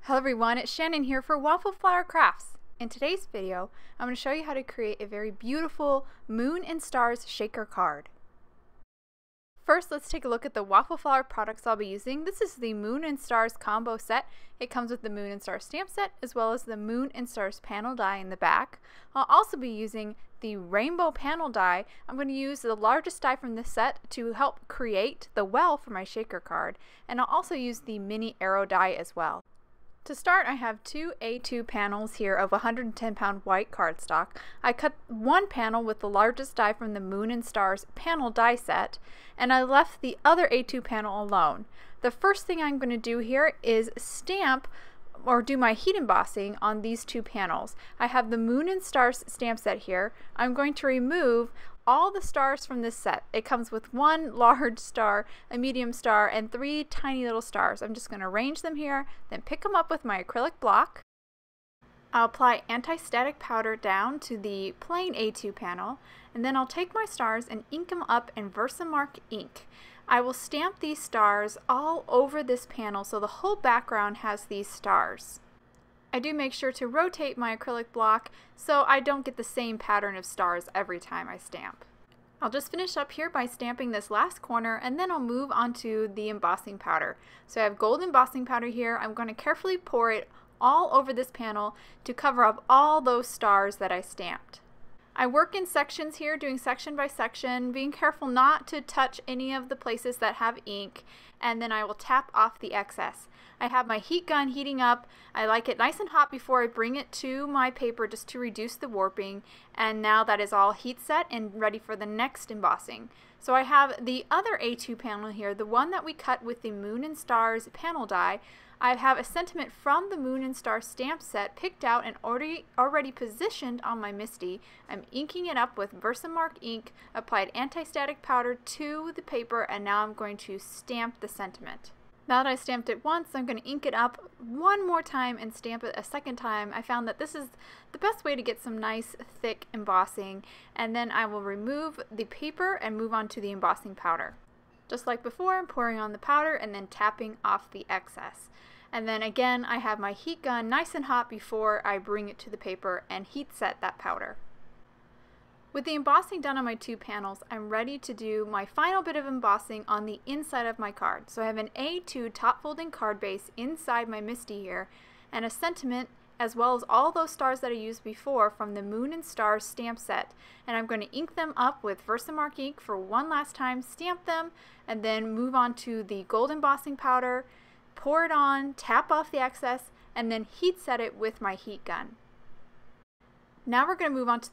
Hello everyone, it's Shannon here for Waffle Flower Crafts. In today's video, I'm going to show you how to create a very beautiful Moon and Stars shaker card. First, let's take a look at the Waffle Flower products I'll be using. This is the Moon and Stars combo set. It comes with the Moon and Stars stamp set as well as the Moon and Stars panel die in the back. I'll also be using the rainbow panel die. I'm going to use the largest die from this set to help create the well for my shaker card, and I'll also use the mini arrow die as well. To start, I have two A2 panels here of 110-pound white cardstock. I cut one panel with the largest die from the Moon and Stars panel die set, and I left the other A2 panel alone. The first thing I'm going to do here is stamp or do my heat embossing on these two panels. I have the Moon and Stars stamp set here. I'm going to remove all the stars from this set. It comes with one large star, a medium star, and three tiny little stars. I'm just going to arrange them here, then pick them up with my acrylic block. I'll apply anti-static powder down to the plain A2 panel, and then I'll take my stars and ink them up in Versamark ink. I will stamp these stars all over this panel so the whole background has these stars. I do make sure to rotate my acrylic block so I don't get the same pattern of stars every time I stamp. I'll just finish up here by stamping this last corner, and then I'll move on to the embossing powder. So I have gold embossing powder here. I'm going to carefully pour it all over this panel to cover up all those stars that I stamped. I work in sections here, doing section by section, being careful not to touch any of the places that have ink, and then I will tap off the excess. I have my heat gun heating up. I like it nice and hot before I bring it to my paper just to reduce the warping, and now that is all heat set and ready for the next embossing. So I have the other A2 panel here, the one that we cut with the Moon and Stars panel die. I have a sentiment from the Moon and Star stamp set picked out and already positioned on my MISTI. I'm inking it up with Versamark ink, applied anti-static powder to the paper, and now I'm going to stamp the sentiment. Now that I stamped it once, I'm going to ink it up one more time and stamp it a second time. I found that this is the best way to get some nice thick embossing, and then I will remove the paper and move on to the embossing powder. Just like before, I'm pouring on the powder and then tapping off the excess. And then again, I have my heat gun nice and hot before I bring it to the paper and heat set that powder. With the embossing done on my two panels, I'm ready to do my final bit of embossing on the inside of my card. So I have an A2 top folding card base inside my MISTI here, and a sentiment as well as all those stars that I used before from the Moon and Stars stamp set. And I'm going to ink them up with Versamark ink for one last time, stamp them, and then move on to the gold embossing powder, pour it on, tap off the excess, and then heat set it with my heat gun. Now we're going to move on to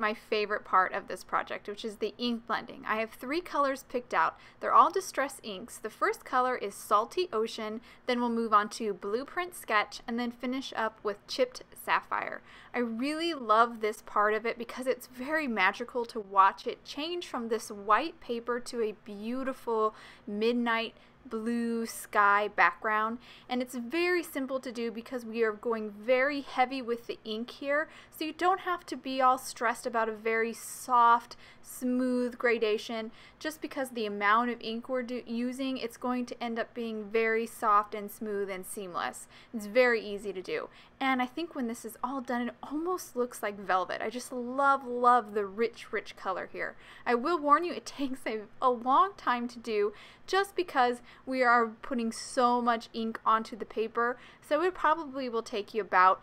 my favorite part of this project, which is the ink blending. I have three colors picked out. They're all distress inks. The first color is Salty Ocean, then we'll move on to Blueprint Sketch, and then finish up with Chipped Sapphire. I really love this part of it because it's very magical to watch it change from this white paper to a beautiful midnight blue sky background, and it's very simple to do because we are going very heavy with the ink here, so you don't have to be all stressed about a very soft, smooth gradation. Just because the amount of ink we're using, it's going to end up being very soft and smooth and seamless. It's very easy to do, and I think when this is all done, it almost looks like velvet. I just love the rich color here. I will warn you, it takes a long time to do just because we are putting so much ink onto the paper, so it probably will take you about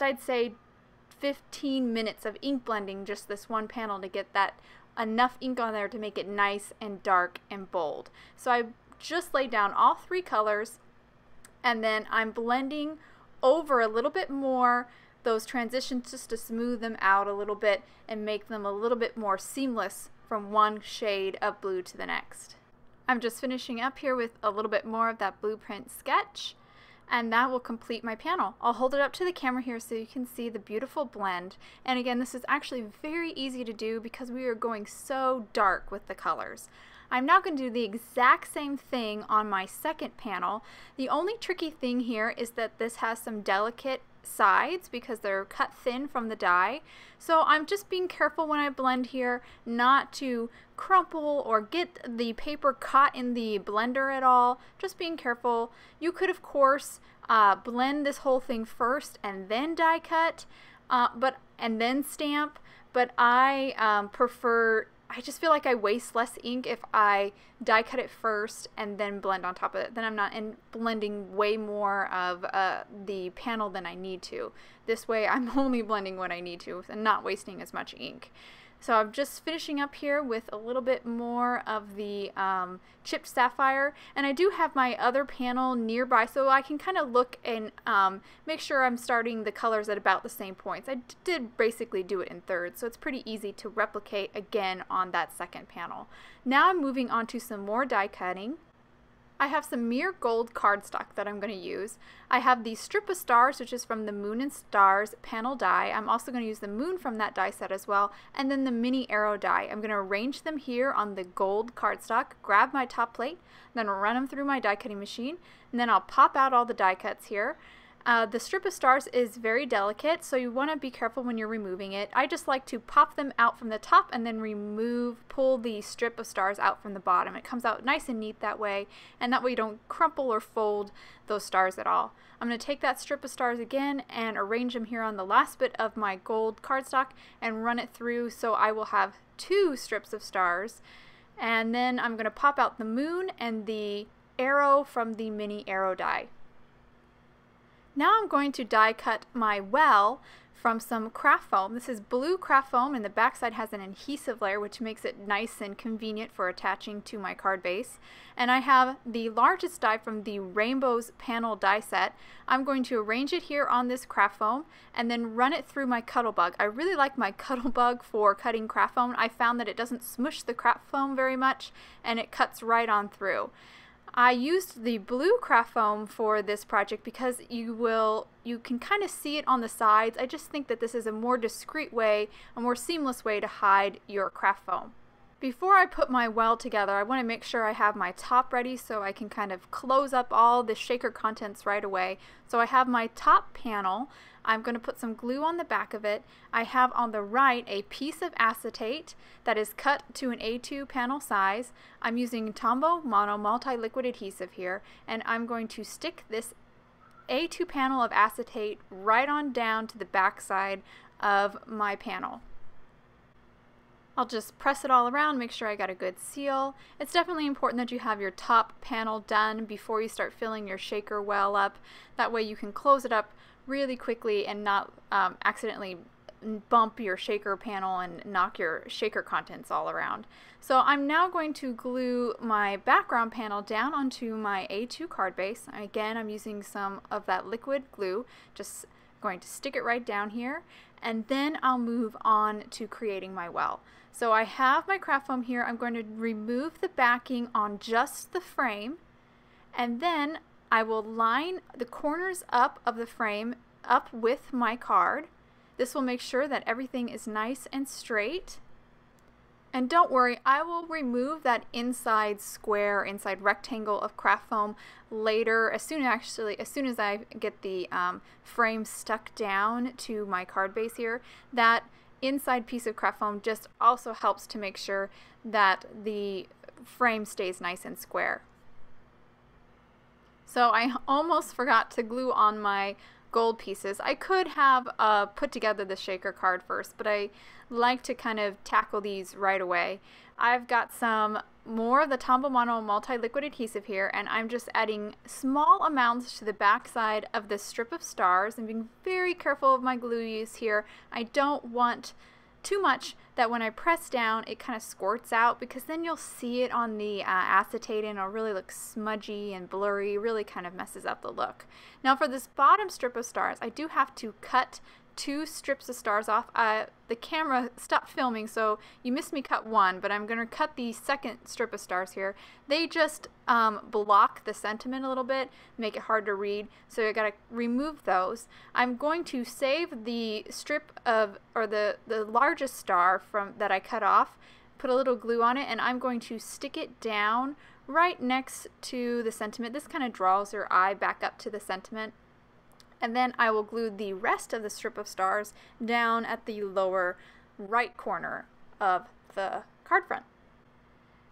I'd say 15 minutes of ink blending just this one panel to get that enough ink on there to make it nice and dark and bold. So I just laid down all three colors, and then I'm blending over a little bit more those transitions just to smooth them out a little bit and make them a little bit more seamless from one shade of blue to the next. I'm just finishing up here with a little bit more of that Blueprint Sketch, and that will complete my panel. I'll hold it up to the camera here so you can see the beautiful blend. And again, this is actually very easy to do because we are going so dark with the colors. I'm now going to do the exact same thing on my second panel. The only tricky thing here is that this has some delicate sides because they're cut thin from the die. So I'm just being careful when I blend here not to crumple or get the paper caught in the blender at all. Just being careful. You could of course blend this whole thing first and then die cut, and then stamp, but I prefer, I just feel like I waste less ink if I die cut it first and then blend on top of it. Then I'm not blending way more of the panel than I need to. This way I'm only blending what I need to and not wasting as much ink. So I'm just finishing up here with a little bit more of the chipped sapphire, and I do have my other panel nearby so I can kind of look and make sure I'm starting the colors at about the same points. I did basically do it in thirds, so it's pretty easy to replicate again on that second panel. Now I'm moving on to some more die cutting. I have some Mere Gold cardstock that I'm going to use. I have the Strip of Stars, which is from the Moon and Stars panel die. I'm also going to use the moon from that die set as well, and then the mini arrow die. I'm going to arrange them here on the gold cardstock, grab my top plate, then run them through my die cutting machine, and then I'll pop out all the die cuts here. The Strip of Stars is very delicate, so you want to be careful when you're removing it. I just like to pop them out from the top and then pull the Strip of Stars out from the bottom. It comes out nice and neat that way, and that way you don't crumple or fold those stars at all. I'm going to take that Strip of Stars again and arrange them here on the last bit of my gold cardstock and run it through so I will have 2 strips of stars. And then I'm going to pop out the moon and the arrow from the mini arrow die. Now I'm going to die cut my well from some craft foam. This is blue craft foam, and the backside has an adhesive layer which makes it nice and convenient for attaching to my card base. And I have the largest die from the Rainbows panel die set. I'm going to arrange it here on this craft foam and then run it through my Cuttlebug. I really like my Cuttlebug for cutting craft foam. I found that it doesn't smush the craft foam very much and it cuts right on through. I used the blue craft foam for this project because you can kind of see it on the sides. I just think that this is a more discreet way, a more seamless way to hide your craft foam. Before I put my well together, I want to make sure I have my top ready so I can kind of close up all the shaker contents right away. So I have my top panel. I'm going to put some glue on the back of it. I have on the right a piece of acetate that is cut to an A2 panel size. I'm using Tombow Mono multi-liquid adhesive here, and I'm going to stick this A2 panel of acetate right on down to the back side of my panel. I'll just press it all around, make sure I got a good seal. It's definitely important that you have your top panel done before you start filling your shaker well up. That way you can close it up really quickly and not accidentally bump your shaker panel and knock your shaker contents all around. So I'm now going to glue my background panel down onto my A2 card base. Again, I'm using some of that liquid glue, just going to stick it right down here, and then I'll move on to creating my well. So I have my craft foam here. I'm going to remove the backing on just the frame, and then I will line the corners up of the frame up with my card. This will make sure that everything is nice and straight. And don't worry, I will remove that inside square, inside rectangle of craft foam later, as soon as I get the frame stuck down to my card base here. That inside piece of craft foam just also helps to make sure that the frame stays nice and square. So I almost forgot to glue on my gold pieces. I could have put together the shaker card first, but I like to kind of tackle these right away. I've got some more of the Tombow Mono multi-liquid adhesive here, and I'm just adding small amounts to the back side of this strip of stars and being very careful of my glue use here. I don't want too much that when I press down it kind of squirts out, because then you'll see it on the acetate and it'll really look smudgy and blurry, really kind of messes up the look. Now for this bottom strip of stars, I do have to cut 2 strips of stars off. The camera stopped filming, so you missed me cut one, but I'm going to cut the second strip of stars here. They just block the sentiment a little bit, make it hard to read, so I got to remove those. I'm going to save the strip of, or the largest star from that I cut off, put a little glue on it, and I'm going to stick it down right next to the sentiment. This kind of draws your eye back up to the sentiment. And then I will glue the rest of the strip of stars down at the lower right corner of the card front.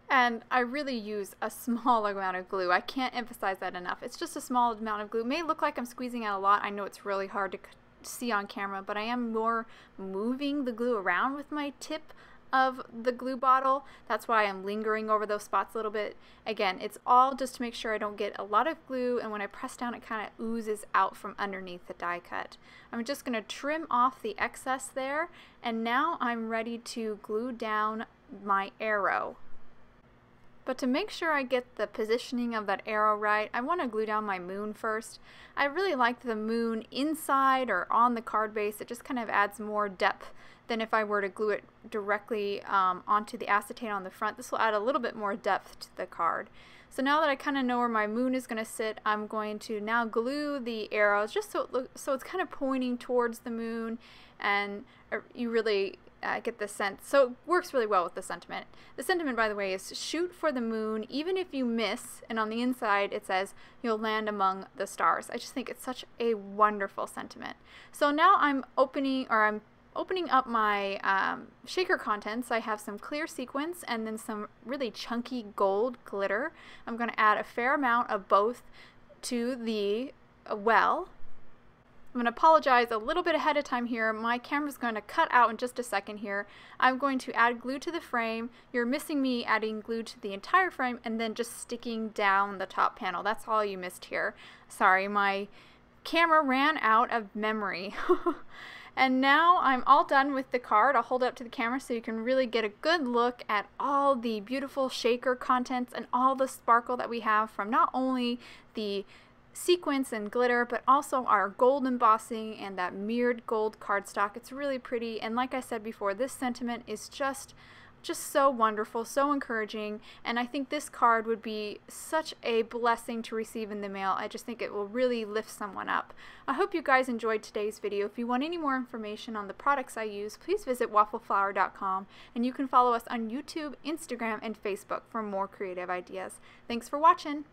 And I really use a small amount of glue. I can't emphasize that enough. It's just a small amount of glue. It may look like I'm squeezing out a lot. I know it's really hard to see on camera, but I am more moving the glue around with my tip of the glue bottle. That's why I'm lingering over those spots a little bit. Again, it's all just to make sure I don't get a lot of glue, and when I press down it kind of oozes out from underneath the die cut. I'm just going to trim off the excess there, and now I'm ready to glue down my arrow. But to make sure I get the positioning of that arrow right, I want to glue down my moon first. I really like the moon inside or on the card base. It just kind of adds more depth than if I were to glue it directly onto the acetate on the front. This will add a little bit more depth to the card. So now that I kind of know where my moon is going to sit, I'm going to now glue the arrows just so it's kind of pointing towards the moon, and you really get the sense. So it works really well with the sentiment. The sentiment, by the way, is shoot for the moon even if you miss, and on the inside it says you'll land among the stars. I just think it's such a wonderful sentiment. So now I'm opening up my shaker contents. I have some clear sequins and then some really chunky gold glitter. I'm going to add a fair amount of both to the well. I'm going to apologize a little bit ahead of time here. My camera's going to cut out in just a second here. I'm going to add glue to the frame. You're missing me adding glue to the entire frame and then just sticking down the top panel. That's all you missed here. Sorry, my camera ran out of memory. And now I'm all done with the card. I'll hold it up to the camera so you can really get a good look at all the beautiful shaker contents and all the sparkle that we have from not only the sequins and glitter, but also our gold embossing and that mirrored gold cardstock. It's really pretty, and like I said before, this sentiment is just so wonderful, so encouraging, and I think this card would be such a blessing to receive in the mail. I just think it will really lift someone up. I hope you guys enjoyed today's video. If you want any more information on the products I use, please visit waffleflower.com, and you can follow us on YouTube, Instagram, and Facebook for more creative ideas. Thanks for watching!